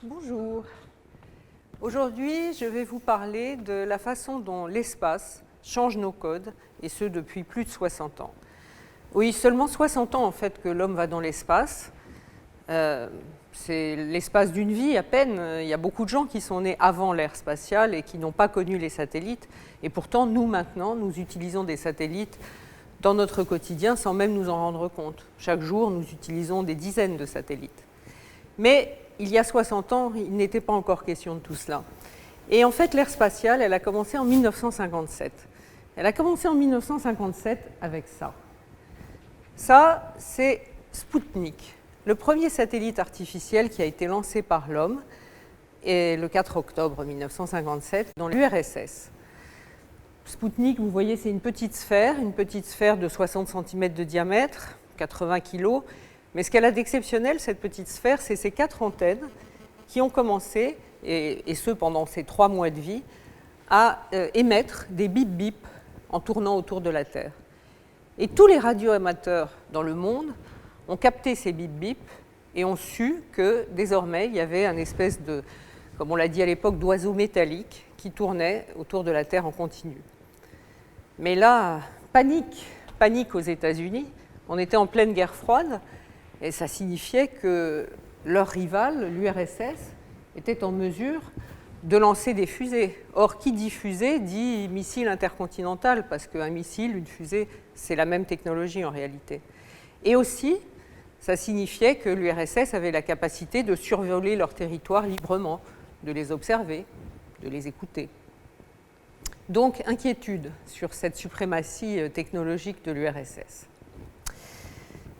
Bonjour. Aujourd'hui, je vais vous parler de la façon dont l'espace change nos codes, et ce depuis plus de 60 ans. Oui, seulement 60 ans en fait que l'homme va dans l'espace. C'est l'espace d'une vie à peine. Il y a beaucoup de gens qui sont nés avant l'ère spatiale et qui n'ont pas connu les satellites. Et pourtant, nous maintenant, nous utilisons des satellites dans notre quotidien sans même nous en rendre compte. Chaque jour, nous utilisons des dizaines de satellites. Mais il y a 60 ans, il n'était pas encore question de tout cela. Et en fait, l'ère spatiale, elle a commencé en 1957. Elle a commencé en 1957 avec ça. Ça, c'est Sputnik, le premier satellite artificiel qui a été lancé par l'homme le 4 octobre 1957 dans l'URSS. Sputnik, vous voyez, c'est une petite sphère de 60 cm de diamètre, 80 kg. Mais ce qu'elle a d'exceptionnel, cette petite sphère, c'est ces 4 antennes qui ont commencé, et ce pendant ces 3 mois de vie, à émettre des bip-bip en tournant autour de la Terre. Et tous les radioamateurs dans le monde ont capté ces bip-bip et ont su que désormais il y avait une espèce de, comme on l'a dit à l'époque, d'oiseau métallique qui tournait autour de la Terre en continu. Mais là, panique aux États-Unis. On était en pleine guerre froide et ça signifiait que leur rival, l'URSS, était en mesure de lancer des fusées. Or, qui dit fusée dit missile intercontinental, parce qu'un missile, une fusée, c'est la même technologie en réalité. Et aussi, ça signifiait que l'URSS avait la capacité de survoler leur territoire librement, de les observer, de les écouter. Donc, inquiétude sur cette suprématie technologique de l'URSS.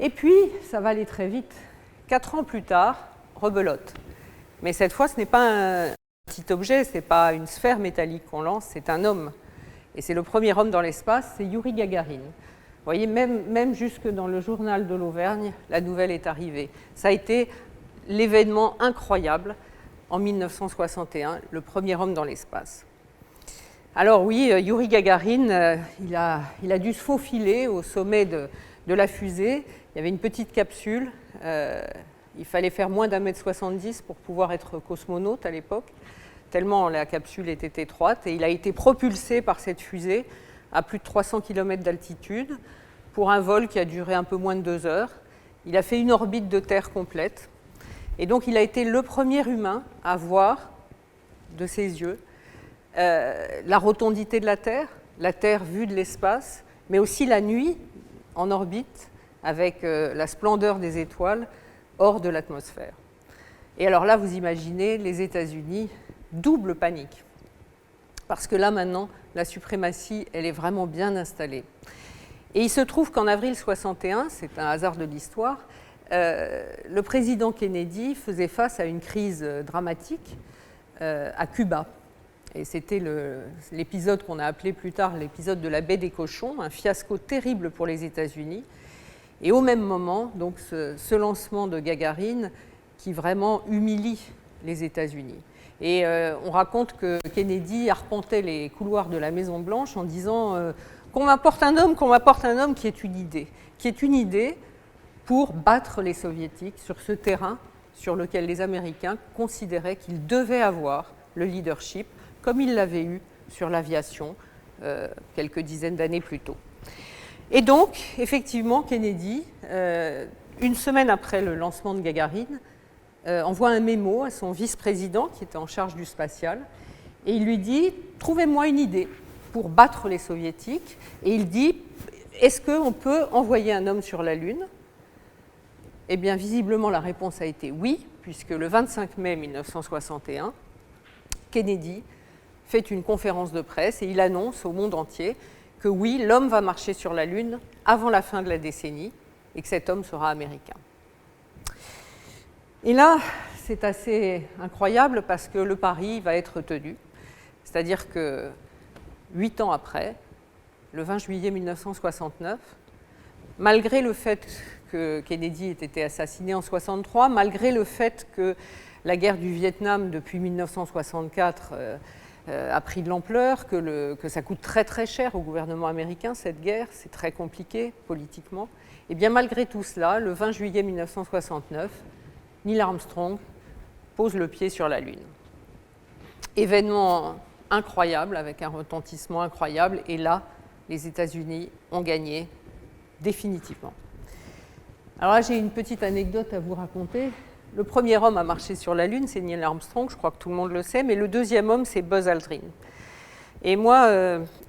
Et puis, ça va aller très vite. 4 ans plus tard, rebelote. Mais cette fois, ce n'est pas un petit objet, ce n'est pas une sphère métallique qu'on lance, c'est un homme. Et c'est le premier homme dans l'espace, c'est Youri Gagarin. Vous voyez, même jusque dans le journal de l'Auvergne, la nouvelle est arrivée. Ça a été l'événement incroyable en 1961, le premier homme dans l'espace. Alors oui, Youri Gagarin, il a dû se faufiler au sommet de la fusée. Il y avait une petite capsule. Il fallait faire moins d'1,70 m pour pouvoir être cosmonaute à l'époque, tellement la capsule était étroite. Et il a été propulsé par cette fusée à plus de 300 km d'altitude pour un vol qui a duré un peu moins de 2 heures. Il a fait une orbite de Terre complète. Et donc, il a été le premier humain à voir de ses yeux la rotondité de la Terre vue de l'espace, mais aussi la nuit en orbite avec la splendeur des étoiles hors de l'atmosphère. Et alors là, vous imaginez les États-Unis, double panique. Parce que là, maintenant, la suprématie, elle est vraiment bien installée. Et il se trouve qu'en avril 61, c'est un hasard de l'histoire, le président Kennedy faisait face à une crise dramatique à Cuba. Et c'était l'épisode qu'on a appelé plus tard l'épisode de la baie des cochons, un fiasco terrible pour les États-Unis. Et au même moment, donc, ce lancement de Gagarine qui vraiment humilie les États-Unis. Et on raconte que Kennedy arpentait les couloirs de la Maison-Blanche en disant qu'on m'apporte un homme qui est une idée pour battre les Soviétiques sur ce terrain sur lequel les Américains considéraient qu'ils devaient avoir le leadership, comme ils l'avaient eu sur l'aviation quelques dizaines d'années plus tôt. Et donc, effectivement, Kennedy, une semaine après le lancement de Gagarine, envoie un mémo à son vice-président qui était en charge du spatial, et il lui dit « Trouvez-moi une idée pour battre les Soviétiques ». Et il dit « Est-ce qu'on peut envoyer un homme sur la Lune ?» Eh bien, visiblement, la réponse a été oui, puisque le 25 mai 1961, Kennedy fait une conférence de presse et il annonce au monde entier que oui, l'homme va marcher sur la Lune avant la fin de la décennie et que cet homme sera américain. Et là, c'est assez incroyable parce que le pari va être tenu. C'est-à-dire que 8 ans après, le 20 juillet 1969, malgré le fait que Kennedy ait été assassiné en 1963, malgré le fait que la guerre du Vietnam depuis 1964 a pris de l'ampleur, que ça coûte très très cher au gouvernement américain, cette guerre, c'est très compliqué politiquement. Et bien malgré tout cela, le 20 juillet 1969, Neil Armstrong pose le pied sur la Lune. Événement incroyable, avec un retentissement incroyable, et là, les États-Unis ont gagné définitivement. Alors là, j'ai une petite anecdote à vous raconter. Le premier homme à marcher sur la Lune, c'est Neil Armstrong, je crois que tout le monde le sait, mais le deuxième homme, c'est Buzz Aldrin. Et moi,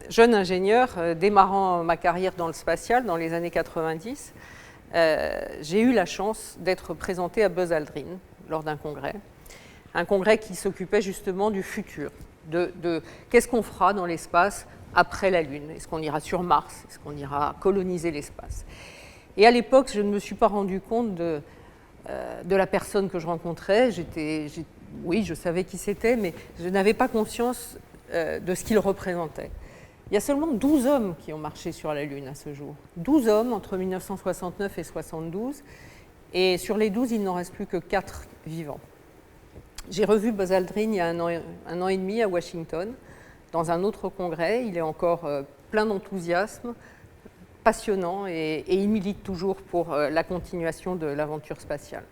jeune ingénieur, démarrant ma carrière dans le spatial dans les années 90, j'ai eu la chance d'être présenté à Buzz Aldrin lors d'un congrès. Un congrès qui s'occupait justement du futur, de qu'est-ce qu'on fera dans l'espace après la Lune. Est-ce qu'on ira sur Mars? Est-ce qu'on ira coloniser l'espace? Et à l'époque, je ne me suis pas rendu compte de la personne que je rencontrais. Oui, je savais qui c'était, mais je n'avais pas conscience de ce qu'il représentait. Il y a seulement 12 hommes qui ont marché sur la Lune à ce jour. 12 hommes entre 1969 et 1972. Et sur les 12, il n'en reste plus que 4 vivants. J'ai revu Buzz Aldrin il y a un an et demi à Washington, dans un autre congrès. Il est encore plein d'enthousiasme, passionnant, et il milite toujours pour la continuation de l'aventure spatiale.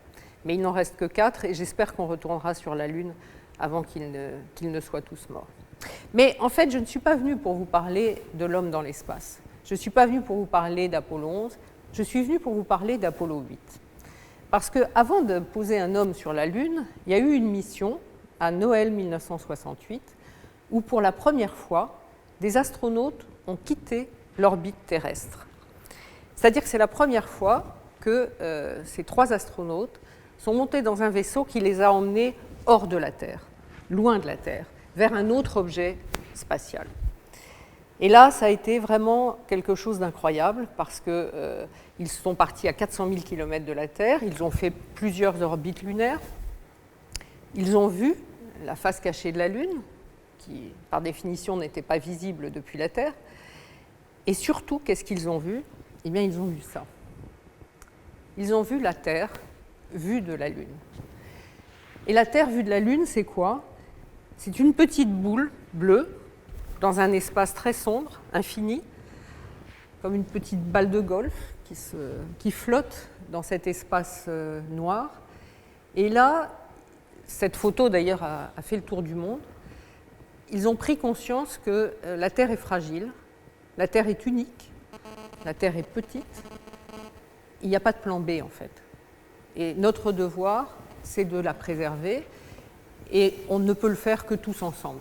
Mais il n'en reste que 4, et j'espère qu'on retournera sur la Lune avant qu'ils ne soient tous morts. Mais en fait, je ne suis pas venue pour vous parler de l'homme dans l'espace. Je ne suis pas venue pour vous parler d'Apollo 11, je suis venue pour vous parler d'Apollo 8. Parce qu'avant de poser un homme sur la Lune, il y a eu une mission à Noël 1968 où, pour la première fois, des astronautes ont quitté l'orbite terrestre. C'est-à-dire que c'est la première fois que ces 3 astronautes sont montés dans un vaisseau qui les a emmenés hors de la Terre, loin de la Terre, vers un autre objet spatial. Et là, ça a été vraiment quelque chose d'incroyable parce qu'ils sont partis à 400 000 km de la Terre, ils ont fait plusieurs orbites lunaires, ils ont vu la face cachée de la Lune, qui par définition n'était pas visible depuis la Terre, et surtout, qu'est-ce qu'ils ont vu? Eh bien, ils ont vu ça. Ils ont vu la Terre vue de la Lune. Et la Terre vue de la Lune, c'est quoi? C'est une petite boule bleue dans un espace très sombre, infini, comme une petite balle de golf qui flotte dans cet espace noir. Et là, cette photo d'ailleurs a fait le tour du monde, ils ont pris conscience que la Terre est fragile, la Terre est unique, la Terre est petite, il n'y a pas de plan B en fait. Et notre devoir, c'est de la préserver, et on ne peut le faire que tous ensemble.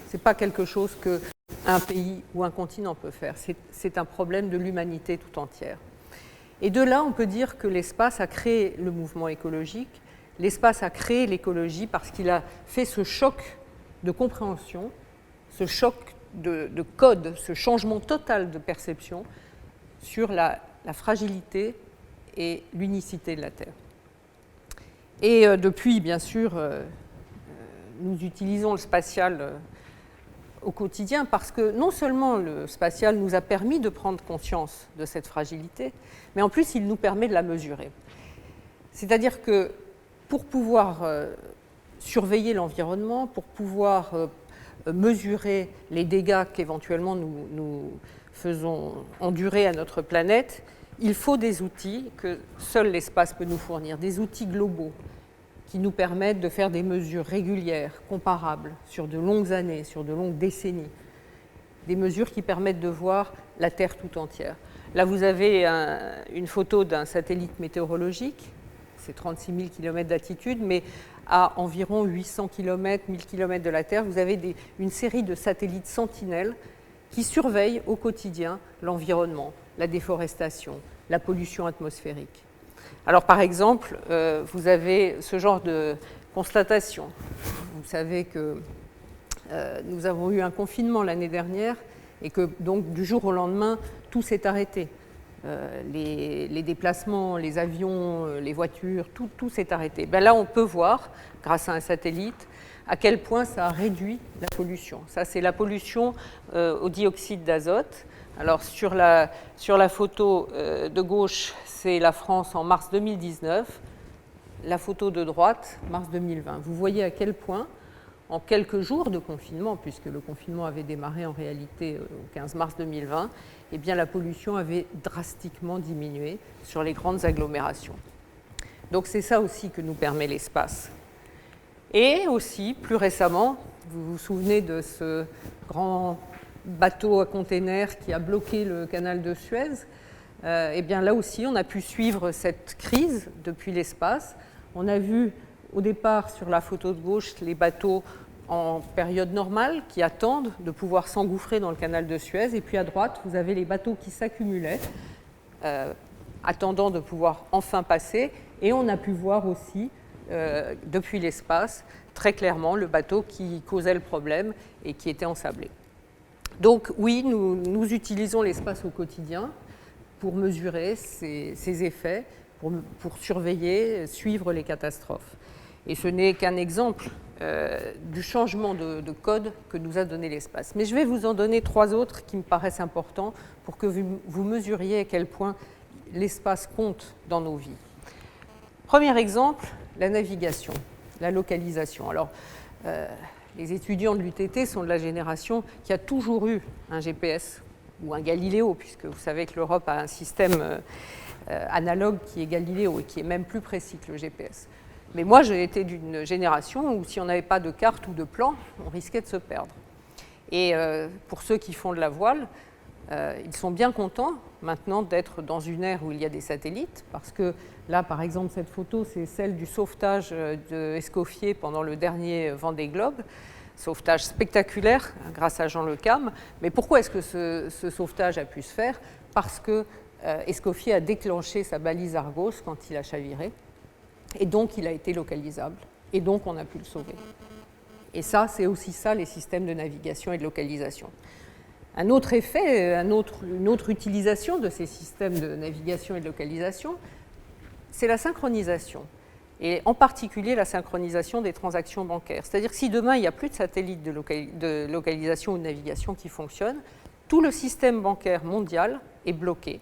Ce n'est pas quelque chose qu'un pays ou un continent peut faire, c'est un problème de l'humanité tout entière. Et de là, on peut dire que l'espace a créé le mouvement écologique, l'espace a créé l'écologie parce qu'il a fait ce choc de compréhension, ce choc de code, ce changement total de perception sur la fragilité et l'unicité de la Terre. Et depuis, bien sûr, nous utilisons le spatial au quotidien parce que non seulement le spatial nous a permis de prendre conscience de cette fragilité, mais en plus il nous permet de la mesurer. C'est-à-dire que pour pouvoir surveiller l'environnement, pour pouvoir mesurer les dégâts qu'éventuellement nous faisons endurer à notre planète, il faut des outils que seul l'espace peut nous fournir, des outils globaux qui nous permettent de faire des mesures régulières, comparables, sur de longues années, sur de longues décennies, des mesures qui permettent de voir la Terre tout entière. Là, vous avez une photo d'un satellite météorologique, c'est 36 000 km d'altitude, mais à environ 800 km, 1000 km de la Terre, vous avez une série de satellites sentinelles qui surveillent au quotidien l'environnement, la déforestation, la pollution atmosphérique. Alors, par exemple, vous avez ce genre de constatation. Vous savez que nous avons eu un confinement l'année dernière et que, donc, du jour au lendemain, tout s'est arrêté. Les déplacements, les avions, les voitures, tout s'est arrêté. Ben là, on peut voir, grâce à un satellite, à quel point ça a réduit la pollution. Ça, c'est la pollution au dioxyde d'azote. Alors, sur la photo de gauche, c'est la France en mars 2019. La photo de droite, mars 2020. Vous voyez à quel point, en quelques jours de confinement, puisque le confinement avait démarré en réalité au 15 mars 2020, eh bien, la pollution avait drastiquement diminué sur les grandes agglomérations. Donc, c'est ça aussi que nous permet l'espace. Et aussi, plus récemment, vous vous souvenez de ce grand bateau à containers qui a bloqué le canal de Suez. Eh bien là aussi, on a pu suivre cette crise depuis l'espace. On a vu au départ sur la photo de gauche les bateaux en période normale qui attendent de pouvoir s'engouffrer dans le canal de Suez. Et puis à droite, vous avez les bateaux qui s'accumulaient, attendant de pouvoir enfin passer. Et on a pu voir aussi, depuis l'espace, très clairement le bateau qui causait le problème et qui était ensablé. Donc oui, nous utilisons l'espace au quotidien pour mesurer ces effets, pour surveiller, suivre les catastrophes. Et ce n'est qu'un exemple du changement de code que nous a donné l'espace. Mais je vais vous en donner 3 autres qui me paraissent importants pour que vous mesuriez à quel point l'espace compte dans nos vies. Premier exemple, la navigation, la localisation. Alors, les étudiants de l'UTT sont de la génération qui a toujours eu un GPS ou un Galileo, puisque vous savez que l'Europe a un système analogue qui est Galileo et qui est même plus précis que le GPS. Mais moi, j'ai été d'une génération où si on n'avait pas de carte ou de plan, on risquait de se perdre. Et pour ceux qui font de la voile, ils sont bien contents maintenant d'être dans une ère où il y a des satellites, parce que là, par exemple, cette photo, c'est celle du sauvetage de Escoffier pendant le dernier Vendée Globe, sauvetage spectaculaire grâce à Jean Le Cam. Mais pourquoi est-ce que ce sauvetage a pu se faire? Parce que Escoffier a déclenché sa balise Argos quand il a chaviré, et donc il a été localisable, et donc on a pu le sauver. Et ça, c'est aussi ça, les systèmes de navigation et de localisation. Un autre effet, une autre utilisation de ces systèmes de navigation et de localisation, c'est la synchronisation, et en particulier la synchronisation des transactions bancaires. C'est-à-dire que si demain, il n'y a plus de satellites de localisation ou de navigation qui fonctionnent, tout le système bancaire mondial est bloqué.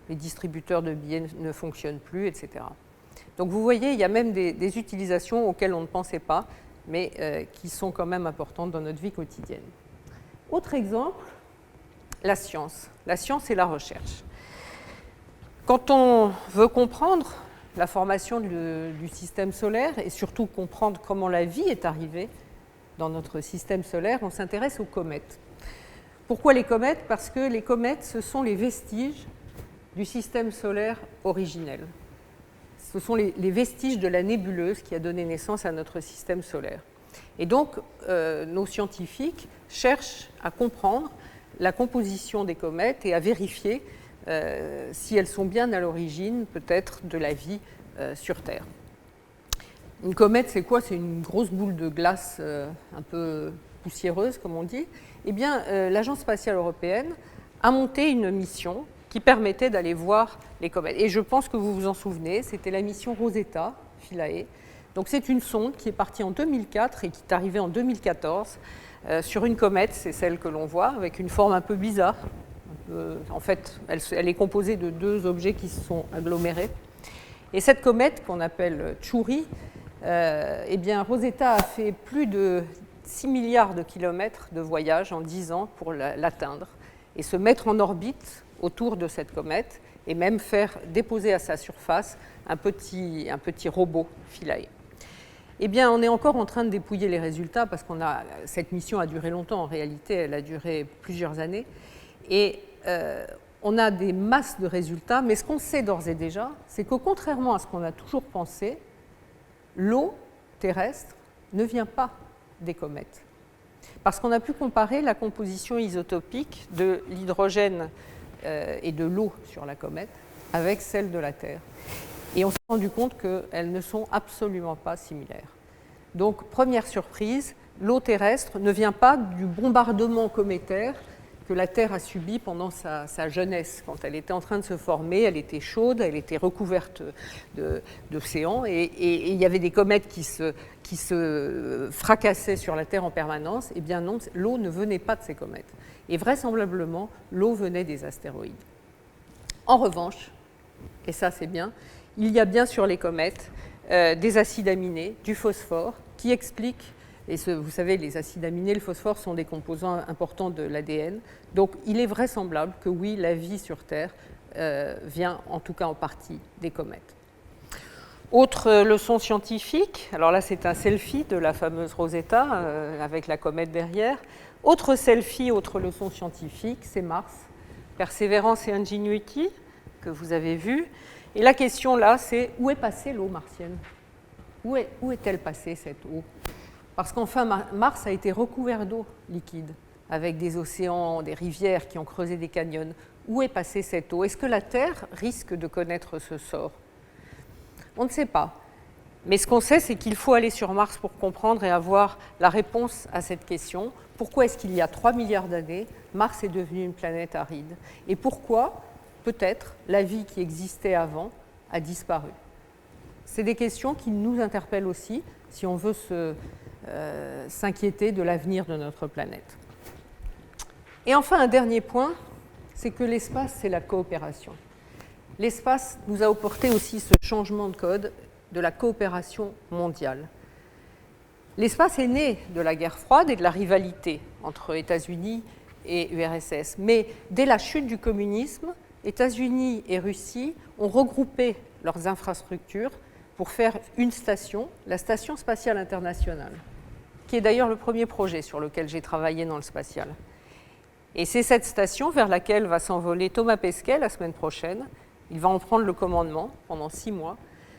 Les distributeurs de billets ne fonctionnent plus, etc. Donc vous voyez, il y a même des utilisations auxquelles on ne pensait pas, mais qui sont quand même importantes dans notre vie quotidienne. Autre exemple, la science. La science et la recherche. Quand on veut comprendre la formation du système solaire et surtout comprendre comment la vie est arrivée dans notre système solaire, on s'intéresse aux comètes. Pourquoi les comètes? Parce que les comètes, ce sont les vestiges du système solaire originel. Ce sont les vestiges de la nébuleuse qui a donné naissance à notre système solaire. Et donc, nos scientifiques cherchent à comprendre la composition des comètes et à vérifier si elles sont bien à l'origine, peut-être, de la vie sur Terre. Une comète, c'est quoi? C'est une grosse boule de glace un peu poussiéreuse, comme on dit. Eh bien, l'Agence spatiale européenne a monté une mission qui permettait d'aller voir les comètes. Et je pense que vous vous en souvenez, c'était la mission Rosetta Philae. Donc c'est une sonde qui est partie en 2004 et qui est arrivée en 2014 sur une comète, c'est celle que l'on voit, avec une forme un peu bizarre. En fait, elle est composée de 2 objets qui se sont agglomérés. Et cette comète, qu'on appelle Chury, eh bien, Rosetta a fait plus de 6 milliards de kilomètres de voyage en 10 ans pour l'atteindre et se mettre en orbite autour de cette comète et même faire déposer à sa surface un petit robot Philae. Eh bien, on est encore en train de dépouiller les résultats parce que cette mission a duré longtemps. En réalité, elle a duré plusieurs années. Et on a des masses de résultats, mais ce qu'on sait d'ores et déjà, c'est que contrairement à ce qu'on a toujours pensé, l'eau terrestre ne vient pas des comètes. Parce qu'on a pu comparer la composition isotopique de l'hydrogène et de l'eau sur la comète avec celle de la Terre. Et on s'est rendu compte qu'elles ne sont absolument pas similaires. Donc, première surprise, l'eau terrestre ne vient pas du bombardement cométaire que la Terre a subi pendant sa jeunesse. Quand elle était en train de se former, elle était chaude, elle était recouverte d'océans, et il y avait des comètes qui se fracassaient sur la Terre en permanence. Eh bien non, l'eau ne venait pas de ces comètes. Et vraisemblablement, l'eau venait des astéroïdes. En revanche, et ça c'est bien, il y a bien sur les comètes des acides aminés, du phosphore, qui expliquent, et vous savez, les acides aminés, le phosphore sont des composants importants de l'ADN, donc il est vraisemblable que oui, la vie sur Terre vient en tout cas en partie des comètes. Autre leçon scientifique, alors là c'est un selfie de la fameuse Rosetta avec la comète derrière. Autre selfie, autre leçon scientifique, c'est Mars, Persévérance et Ingenuity, que vous avez vu. Et la question là, c'est où est passée l'eau martienne? Où est-elle passée cette eau? Parce qu'enfin, Mars a été recouvert d'eau liquide, avec des océans, des rivières qui ont creusé des canyons. Où est passée cette eau? Est-ce que la Terre risque de connaître ce sort? On ne sait pas. Mais ce qu'on sait, c'est qu'il faut aller sur Mars pour comprendre et avoir la réponse à cette question. Pourquoi est-ce qu'il y a 3 milliards d'années, Mars est devenu une planète aride? Et pourquoi, peut-être, la vie qui existait avant a disparu? C'est des questions qui nous interpellent aussi si on veut s'inquiéter de l'avenir de notre planète. Et enfin, un dernier point, c'est que l'espace, c'est la coopération. L'espace nous a apporté aussi ce changement de code de la coopération mondiale. L'espace est né de la guerre froide et de la rivalité entre États-Unis et URSS. Mais dès la chute du communisme, États-Unis et Russie ont regroupé leurs infrastructures pour faire une station, la Station spatiale internationale, qui est d'ailleurs le premier projet sur lequel j'ai travaillé dans le spatial. Et c'est cette station vers laquelle va s'envoler Thomas Pesquet la semaine prochaine. Il va en prendre le commandement pendant 6 mois.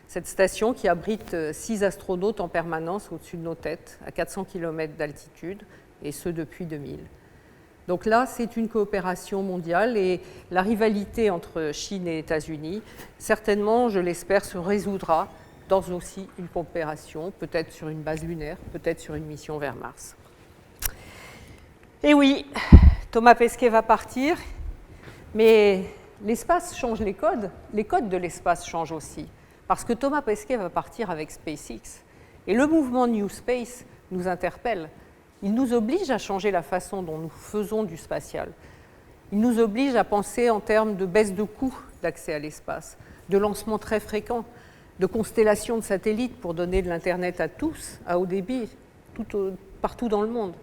Cette station qui abrite 6 astronautes en permanence au-dessus de nos têtes, à 400 km d'altitude, et ce depuis 2000. Donc là, c'est une coopération mondiale et la rivalité entre Chine et États-Unis, certainement, je l'espère, se résoudra dans aussi une coopération, peut-être sur une base lunaire, peut-être sur une mission vers Mars. Et oui, Thomas Pesquet va partir, mais l'espace change les codes de l'espace changent aussi, parce que Thomas Pesquet va partir avec SpaceX. Et le mouvement New Space nous interpelle. Il nous oblige à changer la façon dont nous faisons du spatial. Il nous oblige à penser en termes de baisse de coûts d'accès à l'espace, de lancements très fréquents, de constellations de satellites pour donner de l'Internet à tous, à haut débit, partout dans le monde.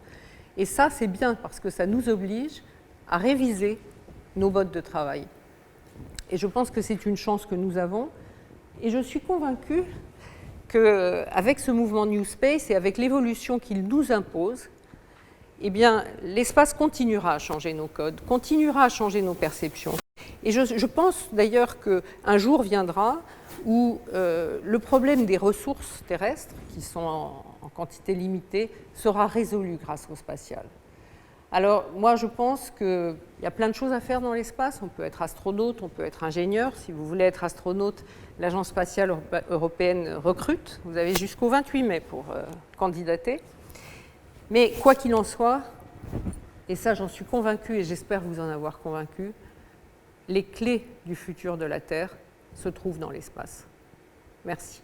Et ça, c'est bien parce que ça nous oblige à réviser nos modes de travail. Et je pense que c'est une chance que nous avons. Et je suis convaincue qu'avec ce mouvement New Space et avec l'évolution qu'il nous impose, eh bien, l'espace continuera à changer nos codes, continuera à changer nos perceptions. Et je pense d'ailleurs qu'un jour viendra où le problème des ressources terrestres, qui sont en quantité limitée, sera résolu grâce au spatial. Alors, moi, je pense qu'il y a plein de choses à faire dans l'espace. On peut être astronaute, on peut être ingénieur. Si vous voulez être astronaute, l'Agence spatiale européenne recrute. Vous avez jusqu'au 28 mai pour candidater. Mais quoi qu'il en soit, et ça j'en suis convaincue et j'espère vous en avoir convaincu, les clés du futur de la Terre se trouvent dans l'espace. Merci.